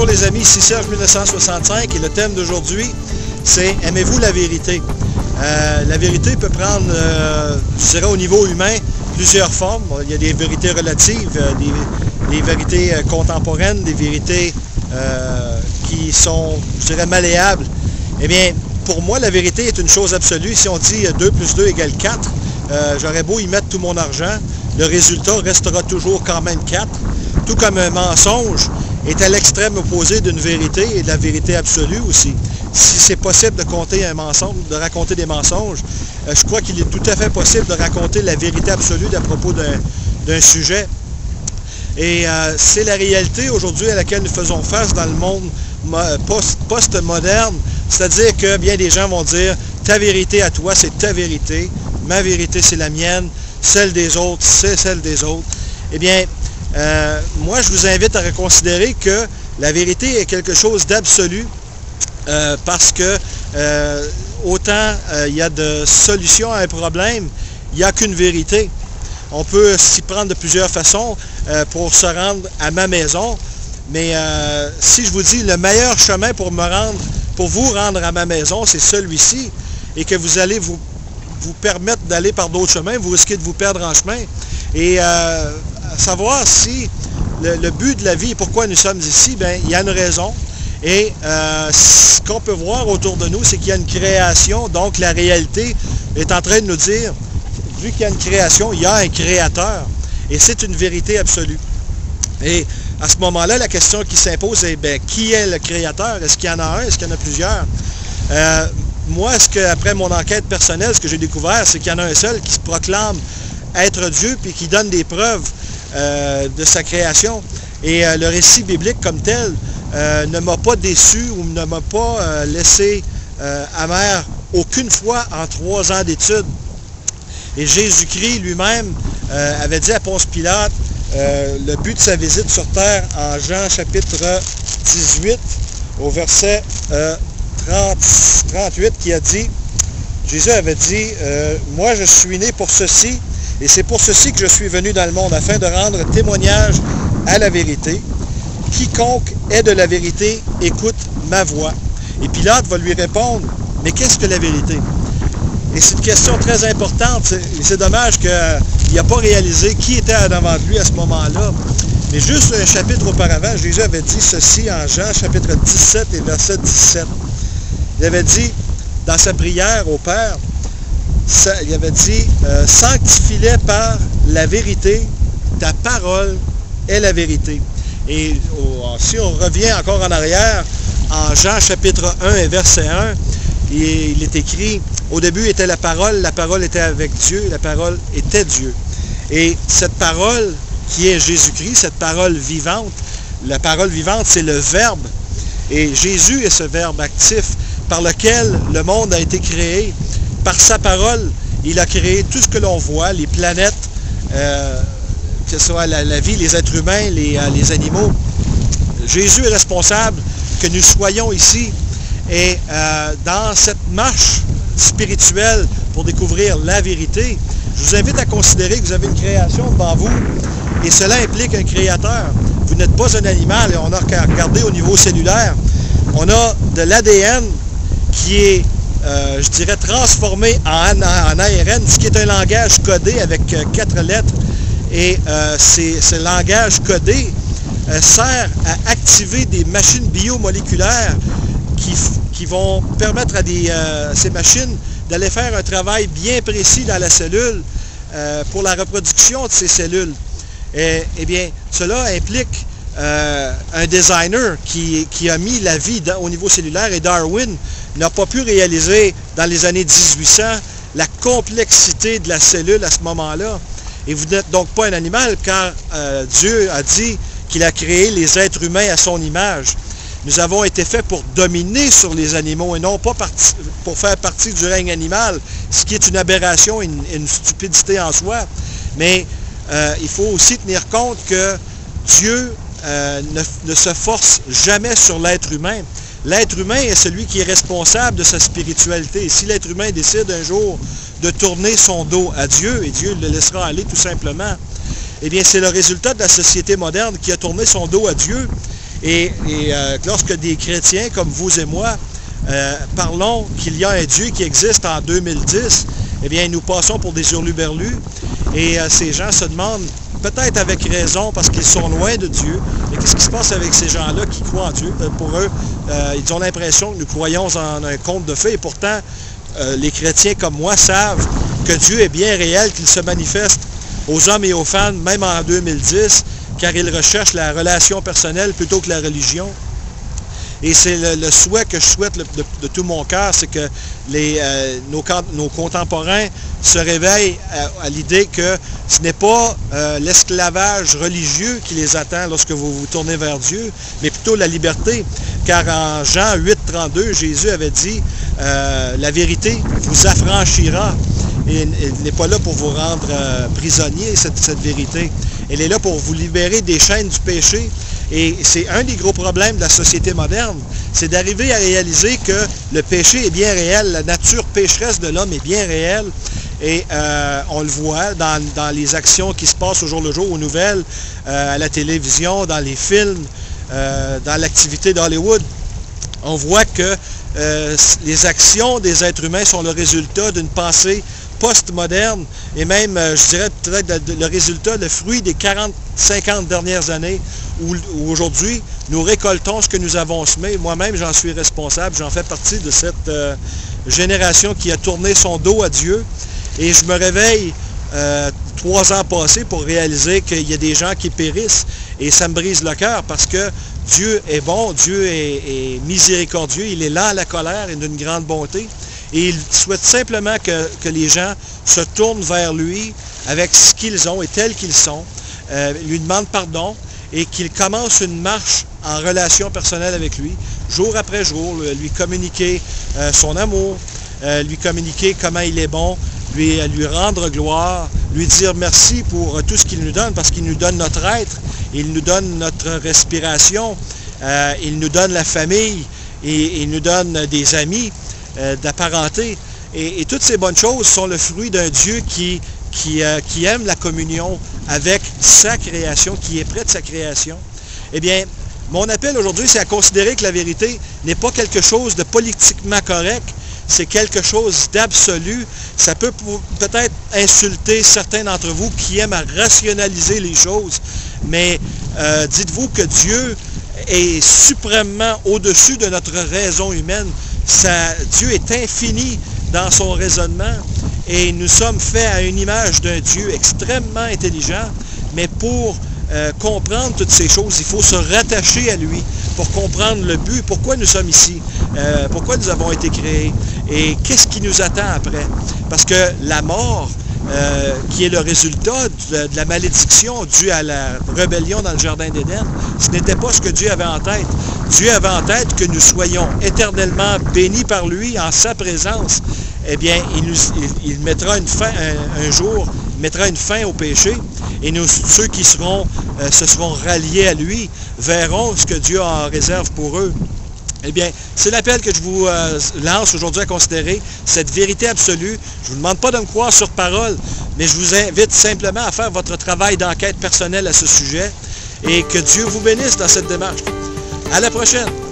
Bonjour les amis, ici Serge 1965 et le thème d'aujourd'hui, c'est « Aimez-vous la vérité ?» La vérité peut prendre, je dirais au niveau humain, plusieurs formes. Il y a des vérités relatives, des vérités contemporaines, des vérités qui sont, je dirais, malléables. Eh bien, pour moi, la vérité est une chose absolue. Si on dit 2 plus 2 égale 4, j'aurais beau y mettre tout mon argent, le résultat restera toujours quand même 4. Tout comme un mensonge est à l'extrême opposé d'une vérité et de la vérité absolue aussi. Si c'est possible de compter un mensonge, de raconter des mensonges, je crois qu'il est tout à fait possible de raconter la vérité absolue à propos d'un sujet. Et c'est la réalité aujourd'hui à laquelle nous faisons face dans le monde post-moderne, c'est-à-dire que bien des gens vont dire « ta vérité à toi, c'est ta vérité, ma vérité, c'est la mienne, celle des autres, c'est celle des autres ». Eh bien, moi, je vous invite à reconsidérer que la vérité est quelque chose d'absolu parce que autant il y a de solutions à un problème, il n'y a qu'une vérité. On peut s'y prendre de plusieurs façons pour se rendre à ma maison, mais si je vous dis le meilleur chemin pour vous rendre à ma maison, c'est celui-ci, et que vous allez vous permettre d'aller par d'autres chemins, vous risquez de vous perdre en chemin. Et savoir si le but de la vie et pourquoi nous sommes ici, bien, il y a une raison. Et ce qu'on peut voir autour de nous, c'est qu'il y a une création, donc la réalité est en train de nous dire, vu qu'il y a une création, il y a un créateur. Et c'est une vérité absolue. Et à ce moment-là, la question qui s'impose est, bien, qui est le créateur? Est-ce qu'il y en a un? Est-ce qu'il y en a plusieurs? Moi, après mon enquête personnelle, ce que j'ai découvert, c'est qu'il y en a un seul qui se proclame être Dieu, puis qui donne des preuves de sa création. Et le récit biblique comme tel ne m'a pas déçu ou ne m'a pas laissé amer aucune fois en 3 ans d'études. Et Jésus-Christ lui-même avait dit à Ponce Pilate le but de sa visite sur terre en Jean chapitre 18 au verset 38 qui a dit, Jésus avait dit, moi je suis né pour ceci, et c'est pour ceci que je suis venu dans le monde, afin de rendre témoignage à la vérité. Quiconque est de la vérité, écoute ma voix. Et Pilate va lui répondre, mais qu'est-ce que la vérité? Et c'est une question très importante. C'est dommage qu'il n'a pas réalisé qui était en avant de lui à ce moment-là. Mais juste un chapitre auparavant, Jésus avait dit ceci en Jean chapitre 17 et verset 17. Il avait dit, dans sa prière au Père, il avait dit « Sanctifie-les par la vérité, ta parole est la vérité. » Et si on revient encore en arrière, en Jean chapitre 1 et verset 1, il est écrit « Au début était la parole était avec Dieu, la parole était Dieu. » Et cette parole qui est Jésus-Christ, cette parole vivante, la parole vivante c'est le Verbe. Et Jésus est ce Verbe actif par lequel le monde a été créé. Par sa parole, il a créé tout ce que l'on voit, les planètes, que ce soit la vie, les êtres humains, les animaux. Jésus est responsable que nous soyons ici. Et dans cette marche spirituelle pour découvrir la vérité, je vous invite à considérer que vous avez une création devant vous et cela implique un créateur. Vous n'êtes pas un animal et on a regardé au niveau cellulaire. On a de l'ADN qui est, je dirais, transformé en ARN, ce qui est un langage codé avec 4 lettres. Et ce langage codé sert à activer des machines biomoléculaires qui vont permettre à ces machines d'aller faire un travail bien précis dans la cellule pour la reproduction de ces cellules. Eh bien, cela implique un designer qui a mis la vie au niveau cellulaire, et Darwin n'a pas pu réaliser dans les années 1800 la complexité de la cellule à ce moment-là. Et vous n'êtes donc pas un animal, car Dieu a dit qu'il a créé les êtres humains à son image. Nous avons été faits pour dominer sur les animaux et non pas pour faire partie du règne animal, ce qui est une aberration et une stupidité en soi. Mais il faut aussi tenir compte que Dieu ne se force jamais sur l'être humain. L'être humain est celui qui est responsable de sa spiritualité. Et si l'être humain décide un jour de tourner son dos à Dieu, et Dieu le laissera aller tout simplement, eh bien c'est le résultat de la société moderne qui a tourné son dos à Dieu Lorsque des chrétiens comme vous et moi parlons qu'il y a un Dieu qui existe en 2010, eh bien, nous passons pour des hurluberlus et ces gens se demandent, peut-être avec raison, parce qu'ils sont loin de Dieu, mais qu'est-ce qui se passe avec ces gens-là qui croient en Dieu? Pour eux, ils ont l'impression que nous croyons en un conte de fées et pourtant, les chrétiens comme moi savent que Dieu est bien réel, qu'il se manifeste aux hommes et aux femmes, même en 2010, car ils recherchent la relation personnelle plutôt que la religion. Et c'est le souhait que je souhaite de tout mon cœur, c'est que nos contemporains se réveillent à l'idée que ce n'est pas l'esclavage religieux qui les attend lorsque vous vous tournez vers Dieu, mais plutôt la liberté. Car en Jean 8,32, Jésus avait dit « La vérité vous affranchira ». Et elle n'est pas là pour vous rendre prisonnier, cette vérité. Elle est là pour vous libérer des chaînes du péché. Et c'est un des gros problèmes de la société moderne, c'est d'arriver à réaliser que le péché est bien réel, la nature pécheresse de l'homme est bien réelle. Et on le voit dans les actions qui se passent au jour le jour, aux nouvelles, à la télévision, dans les films, dans l'activité d'Hollywood. On voit que les actions des êtres humains sont le résultat d'une pensée post-moderne et même, je dirais, peut-être le résultat, le fruit des 40-50 dernières années où aujourd'hui, nous récoltons ce que nous avons semé. Moi-même, j'en suis responsable, j'en fais partie de cette génération qui a tourné son dos à Dieu. Et je me réveille 3 ans passés pour réaliser qu'il y a des gens qui périssent et ça me brise le cœur parce que Dieu est bon, Dieu est miséricordieux, il est lent à la colère et d'une grande bonté. Et il souhaite simplement que les gens se tournent vers lui avec ce qu'ils ont et tels qu'ils sont, lui demandent pardon et qu'ils commencent une marche en relation personnelle avec lui, jour après jour, lui communiquer son amour, lui communiquer comment il est bon, lui rendre gloire, lui dire merci pour tout ce qu'il nous donne, parce qu'il nous donne notre être, il nous donne notre respiration, il nous donne la famille, et il nous donne des amis, de la parenté. Et toutes ces bonnes choses sont le fruit d'un Dieu qui aime la communion avec sa création, qui est près de sa création. Eh bien, mon appel aujourd'hui, c'est à considérer que la vérité n'est pas quelque chose de politiquement correct, c'est quelque chose d'absolu. Ça peut peut-être insulter certains d'entre vous qui aiment à rationaliser les choses, mais dites-vous que Dieu est suprêmement au-dessus de notre raison humaine. Dieu est infini dans son raisonnement et nous sommes faits à une image d'un Dieu extrêmement intelligent, mais pour comprendre toutes ces choses, il faut se rattacher à lui pour comprendre le but, pourquoi nous sommes ici, pourquoi nous avons été créés et qu'est-ce qui nous attend après. Parce que la mort, qui est le résultat de la malédiction due à la rébellion dans le Jardin d'Éden, ce n'était pas ce que Dieu avait en tête. Dieu avait en tête que nous soyons éternellement bénis par lui en sa présence. Eh bien, il mettra une fin, un jour, il mettra une fin au péché, et ceux qui se seront ralliés à lui verront ce que Dieu a en réserve pour eux. Eh bien, c'est l'appel que je vous lance aujourd'hui à considérer, cette vérité absolue. Je ne vous demande pas de me croire sur parole, mais je vous invite simplement à faire votre travail d'enquête personnelle à ce sujet et que Dieu vous bénisse dans cette démarche. À la prochaine!